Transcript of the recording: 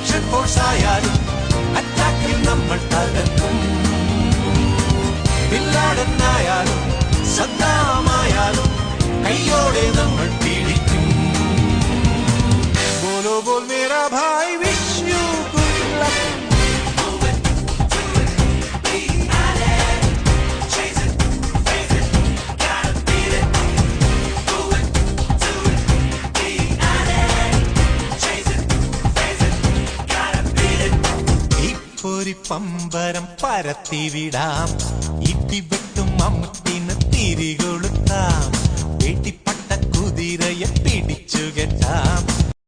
Action force ആയാലും അറ്റാക്കിൽ നമ്മൾ തകർക്കും. ബില്ലാടനായാലും സദ്ദാമായാലും കയ്യോടെ നമ്മൾ പിടിക്കും. ബോലോ ബോൽ മേരാ ഭായ് വിഷ് യു ഗുഡ് ലക്ക്. ഒരു പമ്പരം പരത്തിവിടാം, ഇടിവെട്ടും മമ്മൂട്ടിന് തിരികൊളുത്താം, വെട്ടിപ്പട്ട കുതിരയെ പിടിച്ചു കെട്ടാം.